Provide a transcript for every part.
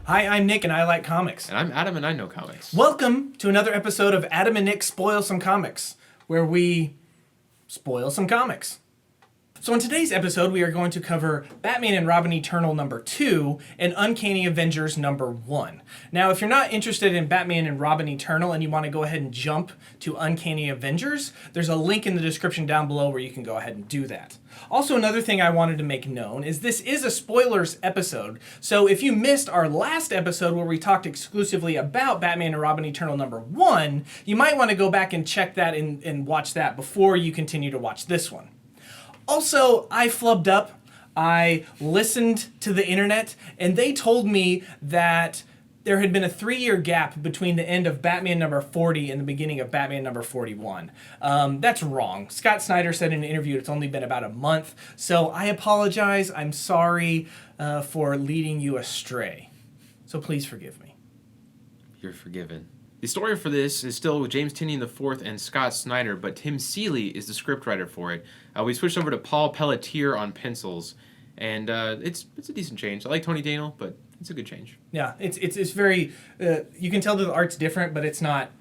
Hi, I'm Nick and I like comics. And I'm Adam and I know comics. Welcome to another episode of Adam and Nick Spoil Some Comics, where we spoil some comics. So in today's episode, we are going to cover Batman and Robin Eternal number 2 and Uncanny Avengers number 1. Now, if you're not interested in Batman and Robin Eternal and you want to go ahead and jump to Uncanny Avengers, there's a link in the description down below where you can go ahead and do that. Also, another thing I wanted to make known is this is a spoilers episode, so if you missed our last episode where we talked exclusively about Batman and Robin Eternal number 1, you might want to go back and check that and watch that before you continue to watch this one. Also, I flubbed up. I listened to the internet, and they told me that there had been a 3-year gap between the end of Batman number 40 and the beginning of Batman number 41. That's wrong. Scott Snyder said in an interview it's only been about a month, so I apologize. I'm sorry for leading you astray. So please forgive me. You're forgiven. The story for this is still with James Tynion IV and Scott Snyder, but Tim Seeley is the scriptwriter for it. We switched over to Paul Pelletier on pencils, and it's a decent change. I like Tony Daniel, but it's a good change. Yeah, it's very. You can tell that the art's different, but it's not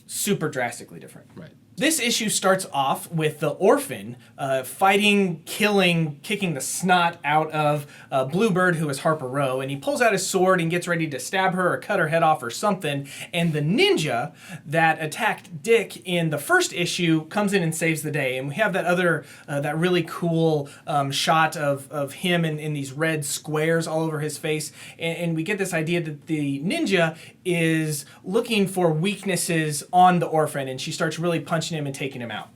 super drastically different. Right. This issue starts off with the orphan fighting, killing, kicking the snot out of Bluebird, who is Harper Row, and he pulls out his sword and gets ready to stab her or cut her head off or something, and the ninja that attacked Dick in the first issue comes in and saves the day, and we have that other, that really cool shot of him in these red squares all over his face, and we get this idea that the ninja is looking for weaknesses on the orphan, and she starts really punching him and taking him out.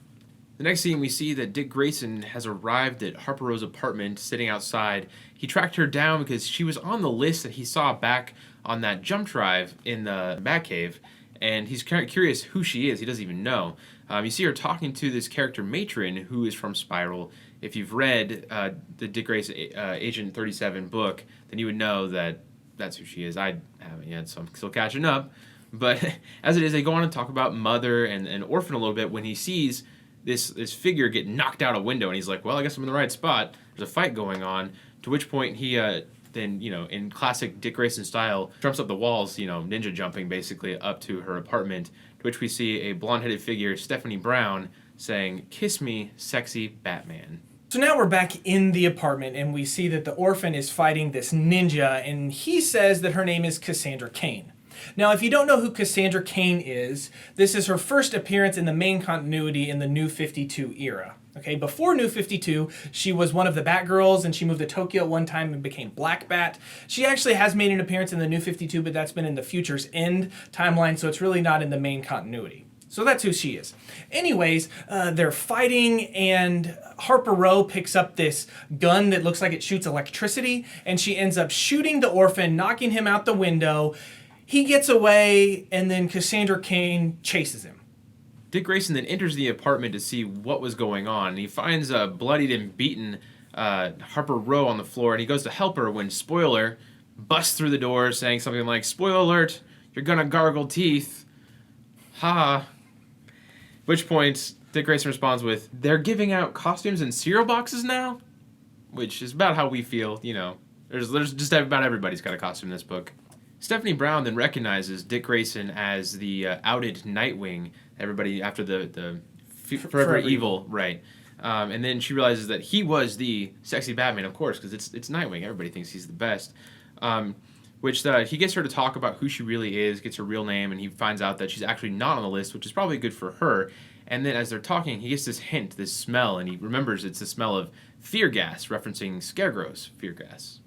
The next scene, we see that Dick Grayson has arrived at Harper Row's apartment, sitting outside. He tracked her down because she was on the list that he saw back on that jump drive in the Batcave, and he's kind of curious who she is. He doesn't even know. You see her talking to this character, Matron, who is from Spiral. If you've read the Dick Grayson Agent 37 book, then you would know that that's who she is. I haven't yet, so I'm still catching up. But as it is, they go on and talk about Mother and Orphan a little bit when he sees this figure get knocked out a window, and he's like, well, I guess I'm in the right spot. There's a fight going on, to which point he then, in classic Dick Grayson style, jumps up the walls, ninja jumping basically up to her apartment, to which we see a blonde-headed figure, Stephanie Brown, saying, "Kiss me, sexy Batman." So now we're back in the apartment, and we see that the orphan is fighting this ninja, and he says that her name is Cassandra Cain. Now, if you don't know who Cassandra Cain is, this is her first appearance in the main continuity in the New 52 era. Okay, before New 52, she was one of the Batgirls, and she moved to Tokyo at one time and became Black Bat. She actually has made an appearance in the New 52, but that's been in the Future's End timeline, so it's really not in the main continuity. So that's who she is. Anyways, they're fighting, and Harper Row picks up this gun that looks like it shoots electricity, and she ends up shooting the orphan, knocking him out the window. He gets away, and then Cassandra Cain chases him. Dick Grayson then enters the apartment to see what was going on. He finds a bloodied and beaten Harper Row on the floor, and he goes to help her when Spoiler busts through the door saying something like, "Spoiler alert, you're gonna gargle teeth. Ha." At which point, Dick Grayson responds with, "They're giving out costumes in cereal boxes now?" Which is about how we feel, There's just about everybody's got a costume in this book. Stephanie Brown then recognizes Dick Grayson as the outed Nightwing. Everybody after the Forever Evil, right? And then she realizes that he was the sexy Batman, of course, because it's Nightwing. Everybody thinks he's the best. Which he gets her to talk about who she really is, gets her real name, and he finds out that she's actually not on the list, which is probably good for her. And then as they're talking, he gets this hint, this smell, and he remembers it's the smell of fear gas, referencing Scarecrow's fear gas.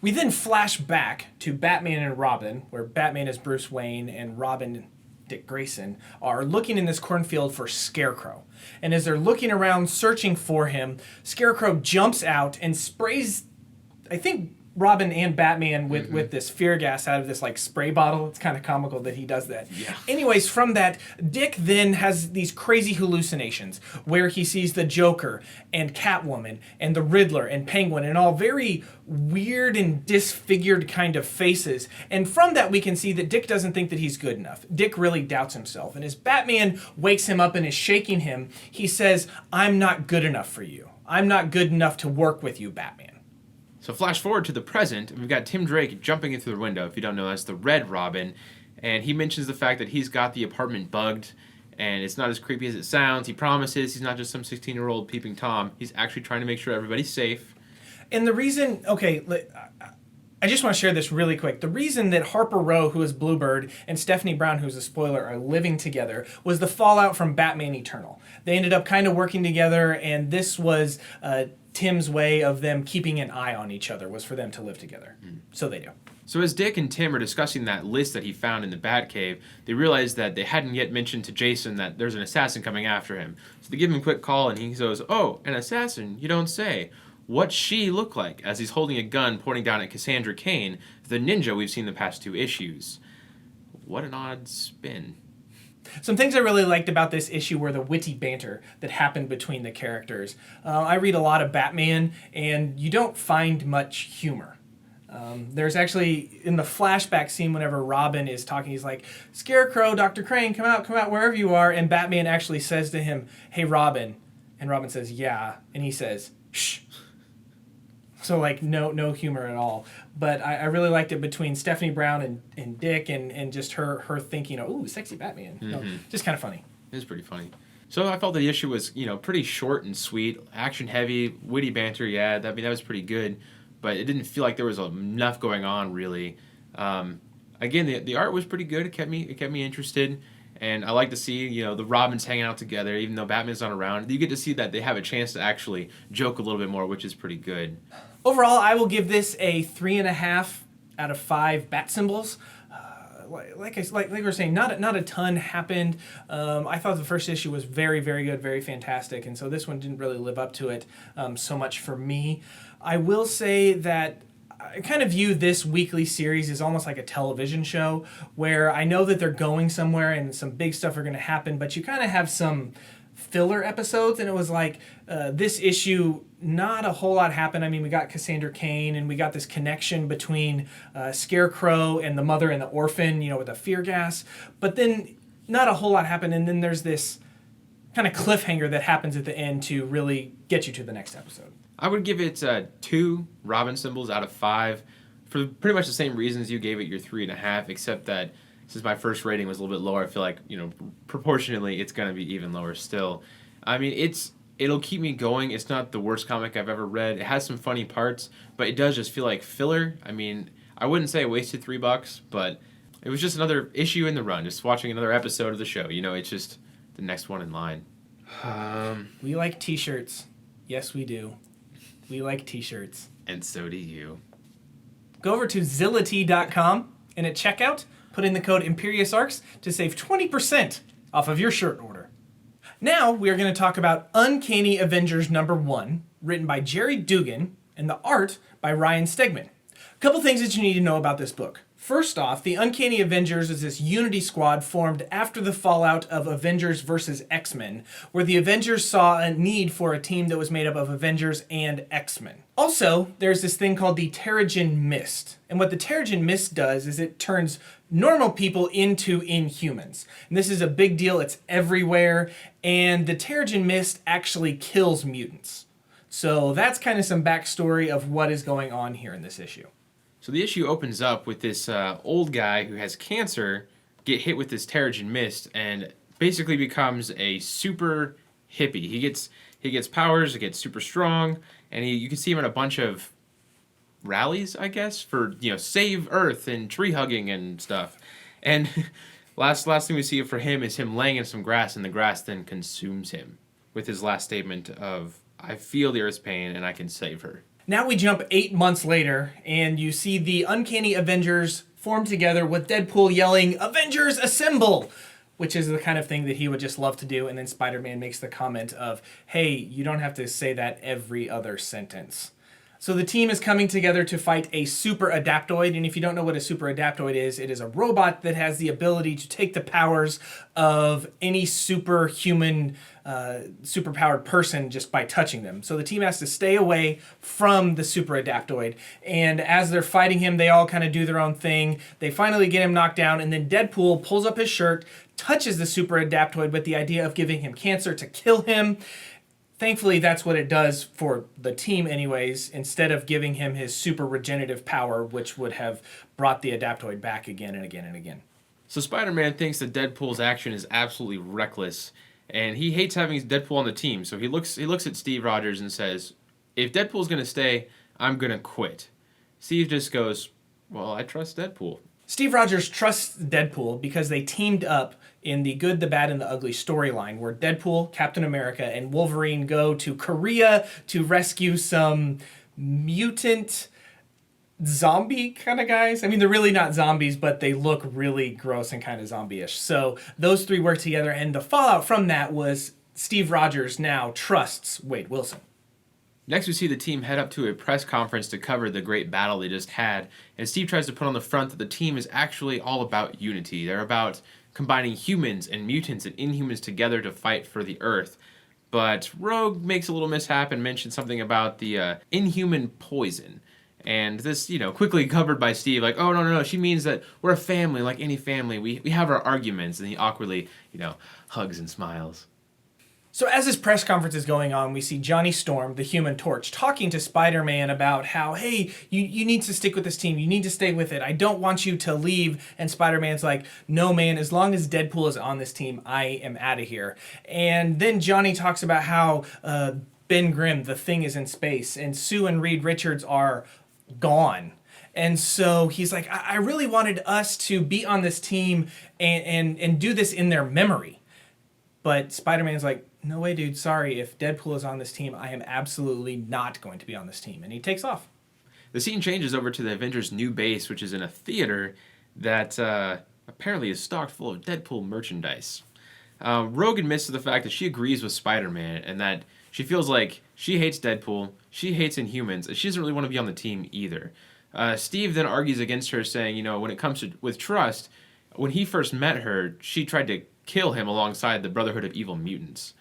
We then flash back to Batman and Robin, where Batman is Bruce Wayne and Robin, Dick Grayson, are looking in this cornfield for Scarecrow. And as they're looking around searching for him, Scarecrow jumps out and sprays, I think, Robin and Batman with this fear gas out of this spray bottle. It's kind of comical that he does that. Yeah. Anyways, from that, Dick then has these crazy hallucinations where he sees the Joker and Catwoman and the Riddler and Penguin and all very weird and disfigured kind of faces. And from that, we can see that Dick doesn't think that he's good enough. Dick really doubts himself. And as Batman wakes him up and is shaking him, he says, "I'm not good enough for you. I'm not good enough to work with you, Batman." So flash forward to the present, and we've got Tim Drake jumping in through the window. If you don't know, that's the Red Robin. And he mentions the fact that he's got the apartment bugged, and it's not as creepy as it sounds. He promises he's not just some 16-year-old peeping Tom. He's actually trying to make sure everybody's safe. And the reason, I just want to share this really quick. The reason that Harper Row, who is Bluebird, and Stephanie Brown, who's a spoiler, are living together was the fallout from Batman Eternal. They ended up kind of working together, and this was Tim's way of them keeping an eye on each other, was for them to live together. So they do. So as Dick and Tim are discussing that list that he found in the Batcave, they realize that they hadn't yet mentioned to Jason that there's an assassin coming after him. So they give him a quick call, and he goes, "Oh, an assassin? You don't say. What's she look like?" As he's holding a gun pointing down at Cassandra Cain, the ninja we've seen the past 2 issues. What an odd spin. Some things I really liked about this issue were the witty banter that happened between the characters. I read a lot of Batman, and you don't find much humor. There's actually, in the flashback scene, whenever Robin is talking, he's like, "Scarecrow, Dr. Crane, come out, wherever you are." And Batman actually says to him, "Hey, Robin." And Robin says, "Yeah." And he says, "Shh." So, like, no humor at all. But I really liked it between Stephanie Brown and Dick, and just her thinking, "Oh, sexy Batman." You know, just kind of funny. It was pretty funny. So I felt the issue was, pretty short and sweet, action heavy, witty banter. Yeah, that was pretty good. But it didn't feel like there was enough going on, really. Again, the art was pretty good. It kept me interested, and I like to see the Robins hanging out together, even though Batman's not around. You get to see that they have a chance to actually joke a little bit more, which is pretty good. Overall, I will give this a 3.5 out of 5 bat symbols. Like we were saying, not a ton happened. I thought the first issue was very, very good, very fantastic, and so this one didn't really live up to it so much for me. I will say that I kind of view this weekly series as almost like a television show, where I know that they're going somewhere and some big stuff are going to happen, but you kind of have some filler episodes, and it was like this issue, not a whole lot happened. I mean, we got Cassandra Cain, and we got this connection between Scarecrow and the mother and the orphan, with the fear gas, but then not a whole lot happened, and then there's this kind of cliffhanger that happens at the end to really get you to the next episode. I would give it 2 Robin symbols out of 5 for pretty much the same reasons you gave it your 3.5, except that since my first rating was a little bit lower, I feel like, proportionally it's going to be even lower still. I mean, it'll keep me going. It's not the worst comic I've ever read. It has some funny parts, but it does just feel like filler. I mean, I wouldn't say I wasted $3, but it was just another issue in the run, just watching another episode of the show. It's just the next one in line. We like t-shirts. Yes, we do. We like t-shirts. And so do you. Go over to Zility.com, and at checkout, put in the code ImperiusArcs to save 20% off of your shirt order. Now we are going to talk about Uncanny Avengers #1, written by Jerry Dugan, and the art by Ryan Stegman. A couple things that you need to know about this book. First off, the Uncanny Avengers is this unity squad formed after the fallout of Avengers vs. X-Men, where the Avengers saw a need for a team that was made up of Avengers and X-Men. Also, there's this thing called the Terrigen Mist. And what the Terrigen Mist does is it turns normal people into Inhumans. And this is a big deal. It's everywhere. And the Terrigen Mist actually kills mutants. So that's kind of some backstory of what is going on here in this issue. So the issue opens up with this old guy who has cancer get hit with this Terrigen Mist and basically becomes a super hippie. He gets powers, he gets super strong, and you can see him in a bunch of rallies, I guess, for save Earth and tree hugging and stuff. And last thing we see for him is him laying in some grass, and the grass then consumes him with his last statement of, "I feel the Earth's pain and I can save her." Now we jump 8 months later, and you see the Uncanny Avengers form together with Deadpool yelling, "Avengers Assemble!" which is the kind of thing that he would just love to do, and then Spider-Man makes the comment of, "Hey, you don't have to say that every other sentence." So the team is coming together to fight a super adaptoid, and if you don't know what a super adaptoid is, it is a robot that has the ability to take the powers of any superhuman, superpowered person just by touching them. So the team has to stay away from the super adaptoid, and as they're fighting him, they all kind of do their own thing. They finally get him knocked down, and then Deadpool pulls up his shirt, touches the super adaptoid with the idea of giving him cancer to kill him. Thankfully, that's what it does for the team anyways, instead of giving him his super regenerative power, which would have brought the Adaptoid back again and again and again. So Spider-Man thinks that Deadpool's action is absolutely reckless, and he hates having Deadpool on the team. So he looks at Steve Rogers and says, "If Deadpool's going to stay, I'm going to quit." Steve just goes, "Well, I trust Deadpool." Steve Rogers trusts Deadpool because they teamed up in the Good, the Bad, and the Ugly storyline, where Deadpool, Captain America, and Wolverine go to Korea to rescue some mutant zombie kind of guys. I mean, they're really not zombies, but they look really gross and kind of zombie-ish. So those three work together, and the fallout from that was Steve Rogers now trusts Wade Wilson. Next, we see the team head up to a press conference to cover the great battle they just had, and Steve tries to put on the front that the team is actually all about unity. They're about combining humans and mutants and inhumans together to fight for the Earth. But Rogue makes a little mishap and mentions something about the inhuman poison. And this, quickly covered by Steve, like, "Oh, no, she means that we're a family, like any family. We have our arguments." And he awkwardly, hugs and smiles. So as this press conference is going on, we see Johnny Storm, the Human Torch, talking to Spider-Man about how, hey, you need to stick with this team. You need to stay with it. I don't want you to leave. And Spider-Man's like, "No, man, as long as Deadpool is on this team, I am out of here." And then Johnny talks about how Ben Grimm, the Thing, is in space, and Sue and Reed Richards are gone. And so he's like, I really wanted us to be on this team and do this in their memory. But Spider-Man's like, "No way, dude. Sorry. If Deadpool is on this team, I am absolutely not going to be on this team." And he takes off. The scene changes over to the Avengers' new base, which is in a theater that apparently is stocked full of Deadpool merchandise. Rogue admits to the fact that she agrees with Spider-Man and that she feels like she hates Deadpool, she hates Inhumans, and she doesn't really want to be on the team either. Steve then argues against her, saying, when it comes to with trust, when he first met her, she tried to kill him alongside the Brotherhood of Evil Mutants.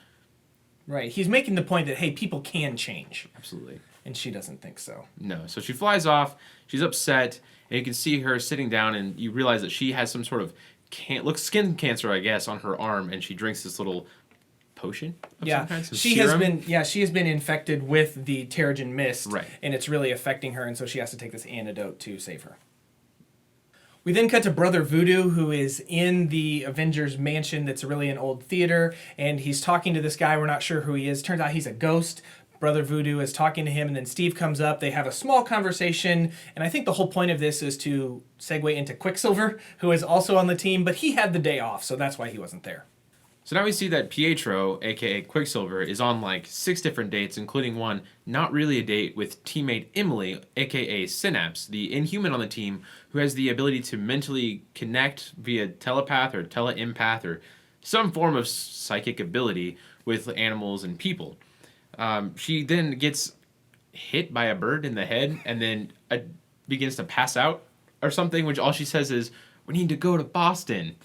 Right. He's making the point that, hey, people can change. Absolutely. And she doesn't think so. No. So she flies off. She's upset. And you can see her sitting down, and you realize that she has some sort of skin cancer, I guess, on her arm. And she drinks this little potion of some kind, some serum. She has been infected with the Terrigen Mist. Right. And it's really affecting her. And so she has to take this antidote to save her. We then cut to Brother Voodoo, who is in the Avengers mansion that's really an old theater, and he's talking to this guy. We're not sure who he is. Turns out he's a ghost. Brother Voodoo is talking to him, and then Steve comes up. They have a small conversation, and I think the whole point of this is to segue into Quicksilver, who is also on the team, but he had the day off, so that's why he wasn't there. So now we see that Pietro, aka Quicksilver, is on like 6 different dates, including one not really a date with teammate Emily, aka Synapse, the Inhuman on the team, who has the ability to mentally connect via telepath or teleempath or some form of psychic ability with animals and people. She then gets hit by a bird in the head and then begins to pass out or something, which all she says is, "We need to go to Boston."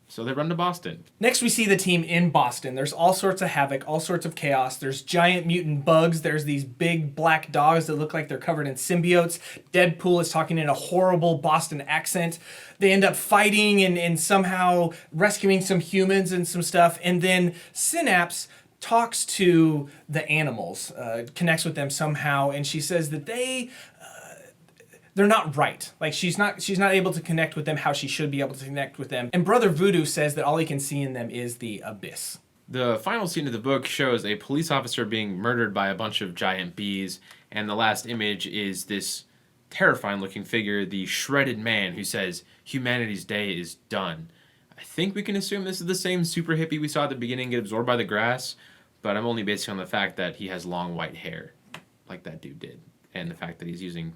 So they run to Boston. Next, we see the team in Boston. There's all sorts of havoc, all sorts of chaos. There's giant mutant bugs. There's these big black dogs that look like they're covered in symbiotes. Deadpool is talking in a horrible Boston accent. They end up fighting and somehow rescuing some humans and some stuff. And then Synapse talks to the animals, connects with them somehow, and she says that they're not right. Like she's not able to connect with them how she should be able to connect with them. And Brother Voodoo says that all he can see in them is the abyss. The final scene of the book shows a police officer being murdered by a bunch of giant bees, and the last image is this terrifying looking figure, the shredded man, who says, "Humanity's day is done." I think we can assume this is the same super hippie we saw at the beginning get absorbed by the grass, but I'm only basing on the fact that he has long white hair, like that dude did, and the fact that he's using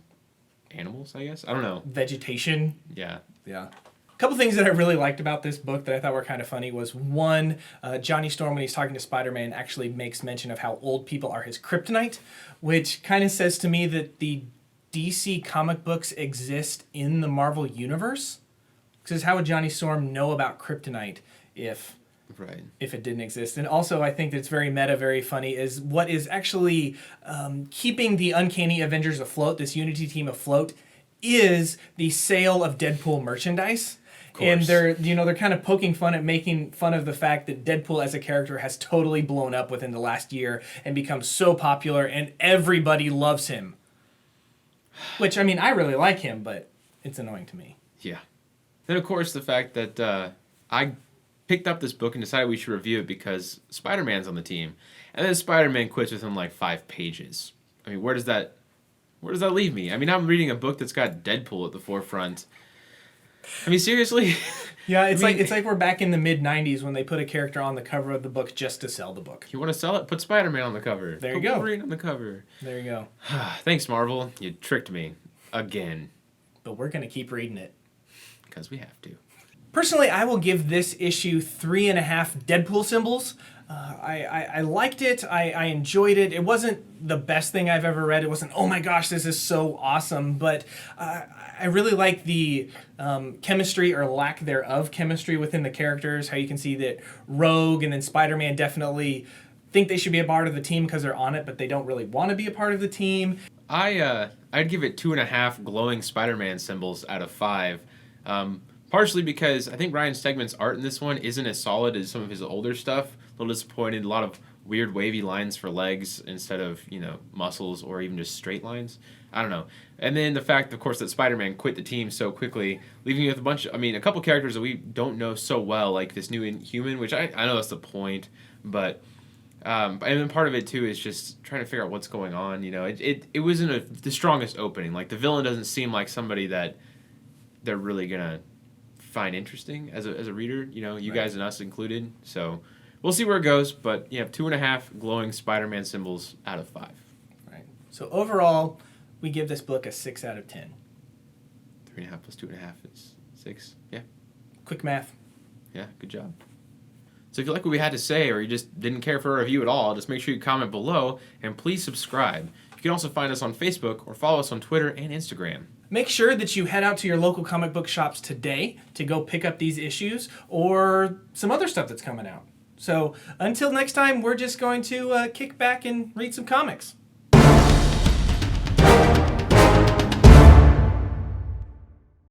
animals, I guess. I don't know. Vegetation. Yeah. A couple things that I really liked about this book that I thought were kind of funny was one, Johnny Storm, when he's talking to Spider-Man, actually makes mention of how old people are his kryptonite, which kind of says to me that the DC comic books exist in the Marvel universe. Because how would Johnny Storm know about kryptonite if it didn't exist? And also, I think that's very meta, very funny, is what is actually keeping the Uncanny Avengers afloat, this Unity team afloat, is the sale of Deadpool merchandise. And they're kind of poking fun at making fun of the fact that Deadpool as a character has totally blown up within the last year and become so popular, and everybody loves him. Which, I mean, I really like him, but it's annoying to me. Yeah. Then, of course, the fact that I picked up this book and decided we should review it because Spider-Man's on the team. And then Spider-Man quits within like 5 pages. I mean, where does that leave me? I mean, I'm reading a book that's got Deadpool at the forefront. I mean, seriously? Yeah, it's like we're back in the mid-90s when they put a character on the cover of the book just to sell the book. You want to sell it? Put Spider-Man on the cover. There you go. Wolverine on the cover. There you go. Thanks, Marvel. You tricked me. Again. But we're going to keep reading it. Because we have to. Personally, I will give this issue 3.5 Deadpool symbols. I liked it. I enjoyed it. It wasn't the best thing I've ever read. It wasn't, oh my gosh, this is so awesome. But I really like the chemistry or lack thereof chemistry within the characters. How you can see that Rogue and then Spider-Man definitely think they should be a part of the team because they're on it, but they don't really want to be a part of the team. I'd give it 2.5 glowing Spider-Man symbols out of 5. Partially because I think Ryan Stegman's art in this one isn't as solid as some of his older stuff. A little disappointed. A lot of weird wavy lines for legs instead of, muscles or even just straight lines. I don't know. And then the fact, of course, that Spider-Man quit the team so quickly, leaving you with a couple characters that we don't know so well, like this new Inhuman, which I know that's the point, but and then part of it too is just trying to figure out what's going on. It wasn't the strongest opening. Like the villain doesn't seem like somebody that they're really gonna find interesting as a reader, you guys and us included. So we'll see where it goes, but 2.5 glowing Spider-Man symbols out of 5. Right. So overall, we give this book a 6 out of 10. 3.5 plus 2.5 is 6. Yeah. Quick math. Yeah, good job. So if you like what we had to say or you just didn't care for a review at all, just make sure you comment below and please subscribe. You can also find us on Facebook or follow us on Twitter and Instagram. Make sure that you head out to your local comic book shops today to go pick up these issues or some other stuff that's coming out. So until next time, we're just going to kick back and read some comics.